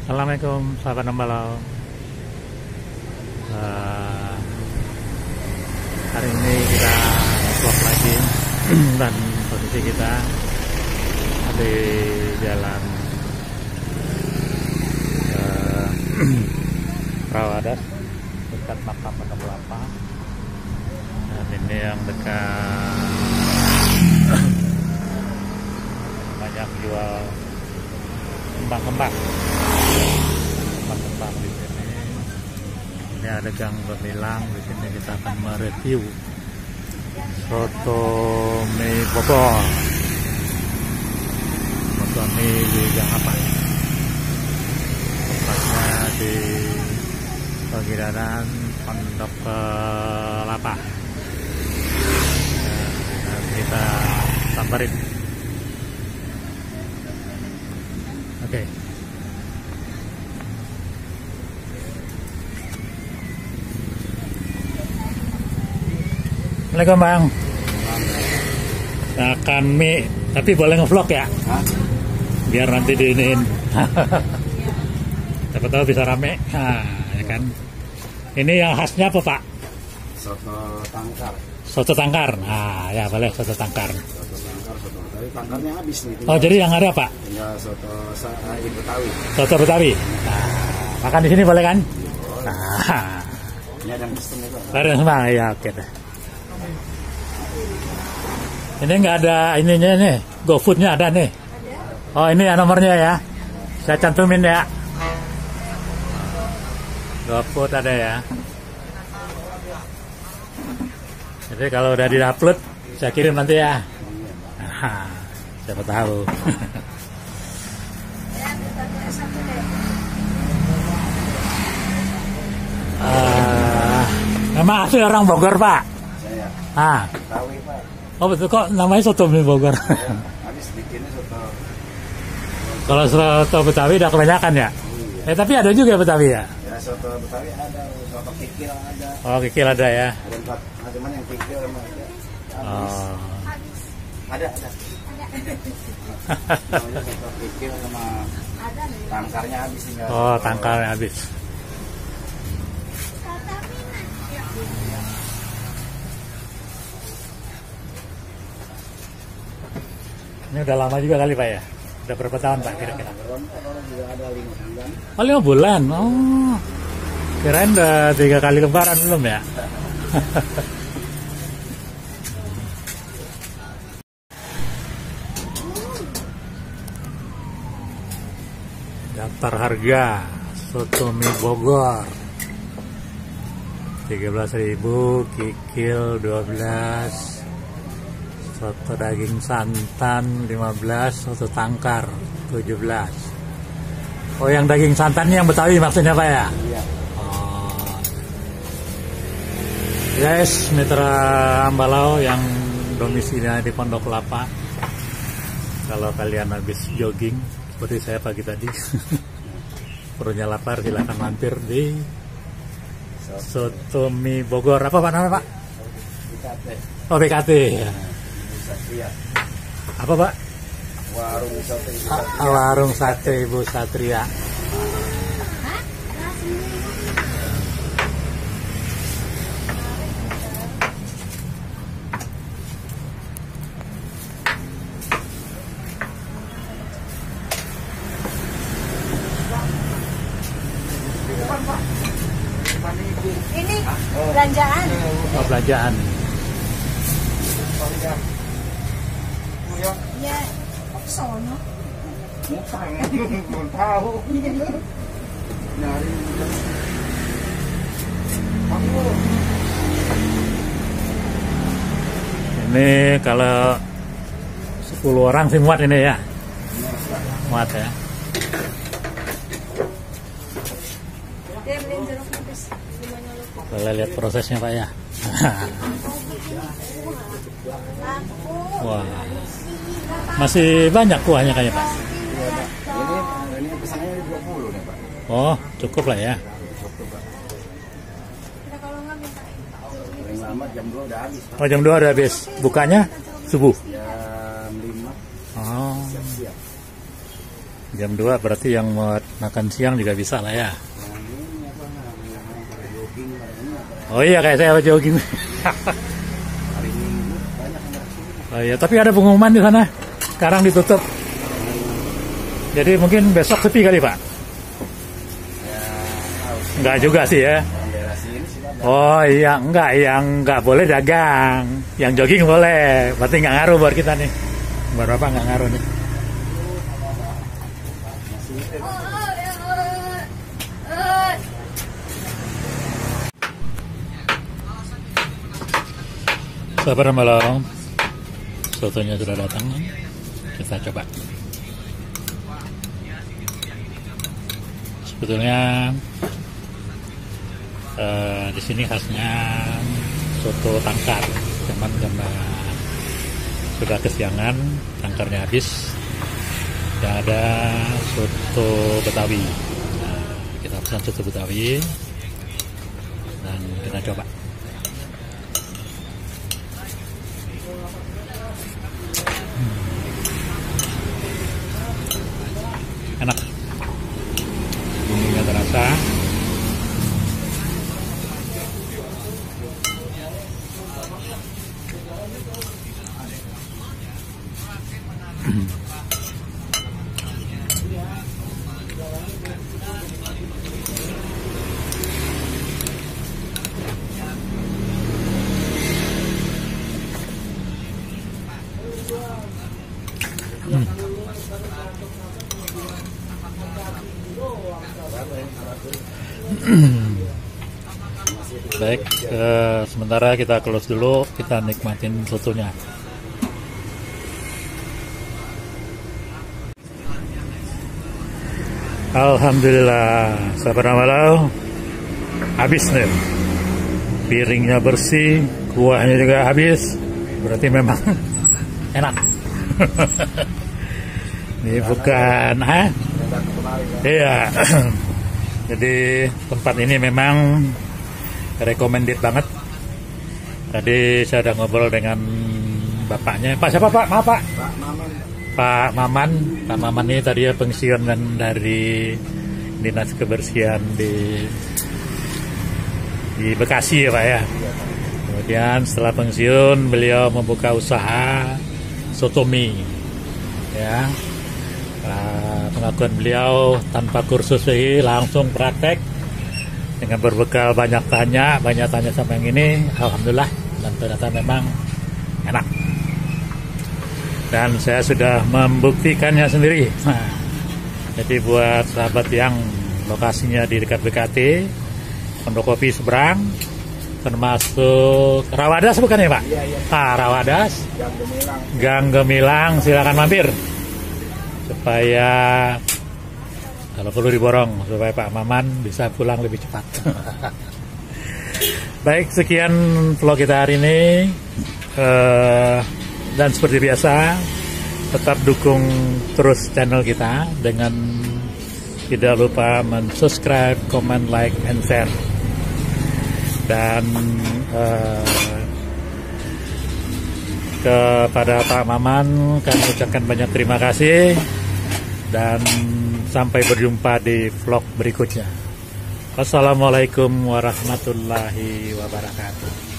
Assalamualaikum sahabat Nembalau. Hari ini kita vlog lagi dan posisi kita di jalan Rawadas dekat makam Kelapa. Dan ini yang dekat banyak jual kembang-kembang di sini. Ini ada gang Bemilang. Di sini kita akan mereview soto mie Bogor. Soto mie di Gang apa? Tempatnya di Pagiranan Pondok Kelapa. Nah, kita samperin. Oke. Assalamualaikum Bang. Akan mie, tapi boleh ngevlog ya? Hah? Biar nanti diinin. Siapa tahu bisa rame. Nah, ya kan. Ini yang khasnya apa Pak? Soto tangkar. Soto tangkar. Nah, ya boleh soto tangkar. Soto tangkar, soto Betawi. Tangkarnya habis nih. Oh, jadi yang ada Pak? Tinggal soto Betawi. Soto Betawi. Nah, makan di sini boleh kan? Nah, ini ada yang pesen itu. ada yang semua ya, oke deh. Ini nggak ada ininya nih, GoFood-nya ada nih. Oh, ini ya nomornya ya. Saya cantumin ya. GoFood ada ya. Jadi kalau udah di-upload, saya kirim nanti ya. Nah, siapa tahu. Memang asli orang Bogor Pak? Saya. Ah. Betawi Pak. Oh betul, kok namanya soto mie Bogor? Habis bikinnya soto. Kalau soto Betawi udah kebanyakan ya? Iya. Tapi ada juga Betawi ya? Ya soto Betawi ada, soto kikil ada. Oh, kikil ada ya? Ada 4, cuman yang kikil sama ada. Oh. Ada. Namanya soto kikil sama tangkarnya habis tinggal. Oh, tangkarnya habis. Ini udah lama juga kali Pak ya? Udah berapa tahun Pak kira-kira? Orang juga ada 5 bulan. Oh, 5 bulan? Oh, kirain udah 3 kali lebaran belum ya? Daftar harga soto mie Bogor 13.000, kikil 12, soto daging santan 15, soto tangkar 17. Oh, yang daging santannya yang Betawi maksudnya Pak ya? Iya. Oh. Guys, mitra Ambalau yang domisilinya di Pondok Kelapa, kalau kalian habis jogging seperti saya pagi tadi, perutnya lapar, silahkan mampir di soto mie Bogor. Apa Pak nama Pak? BKT. Oh, BKT ya. Satria. Apa Pak? Warung sate Ibu Satria. Warung sate Ibu Satria. Ini belanjaan. Oh, belanjaan. Ya, sono. Belum tahu. Nyari. Ini kalau 10 orang sih muat ini ya. Muat ya. Dia beliin jeruk nipis. Boleh lihat prosesnya Pak ya. Wah, masih banyak kuahnya kayaknya Pak. Ini pesanannya 20 nih Pak. Oh, cukup lah ya. Paling lama jam 2 udah habis Pak. Oh, jam 2 udah habis. Bukanya subuh. Jam 5 Oh. siap-siap. Jam 2 berarti yang mau makan siang juga bisa lah ya. Yang ini apa namanya, yang pada jogging, pada ini apa, Oh iya, kayak saya jogging. hari Minggu banyak yang kesini. Oh iya, tapi ada pengumuman di sana. Sekarang ditutup. Jadi mungkin besok sepi kali Pak? Ya, harus Enggak juga sih ya. orang daerah sini sih ada. Oh iya, enggak, yang enggak boleh dagang. Yang jogging boleh. Berarti enggak ngaruh buat kita nih. Buat Bapak enggak ngaruh nih. Sabar malam. Sotonya sudah datang. Kita coba. Sebetulnya di sini khasnya soto tangkar, cuman karena sudah kesiangan, tangkarnya habis. Yang ada soto Betawi. Nah, kita pesan soto Betawi dan kita coba. Enak, bumbunya terasa. Baik, sementara kita close dulu, kita nikmatin sotonya. Alhamdulillah, sabar malam, habis nih. Piringnya bersih, kuahnya juga habis, berarti memang enak. Ini bukan, iya. Jadi tempat ini memang recommended banget. Tadi saya udah ngobrol dengan bapaknya. Pak siapa Pak? Maaf Pak. Pak Maman. Pak Maman ini tadi ya pensiun dari Dinas Kebersihan di Bekasi ya Pak ya. Kemudian setelah pensiun beliau membuka usaha sotomi. Ya. Pengakuan beliau tanpa kursus ini langsung praktek dengan berbekal banyak tanya sama yang ini, alhamdulillah, dan ternyata memang enak. Dan saya sudah membuktikannya sendiri. Nah, jadi buat sahabat yang lokasinya di dekat BKT, Pondokopi seberang, termasuk Rawadas bukan ya Pak? Iya, iya. Rawadas, Gang Gemilang, silakan mampir. Supaya kalau perlu diborong supaya Pak Maman bisa pulang lebih cepat. Baik, sekian vlog kita hari ini. Dan seperti biasa, tetap dukung terus channel kita dengan tidak lupa subscribe, comment, like, and share. Dan kepada Pak Maman kami ucapkan banyak terima kasih. Dan sampai berjumpa di vlog berikutnya. Wassalamualaikum warahmatullahi wabarakatuh.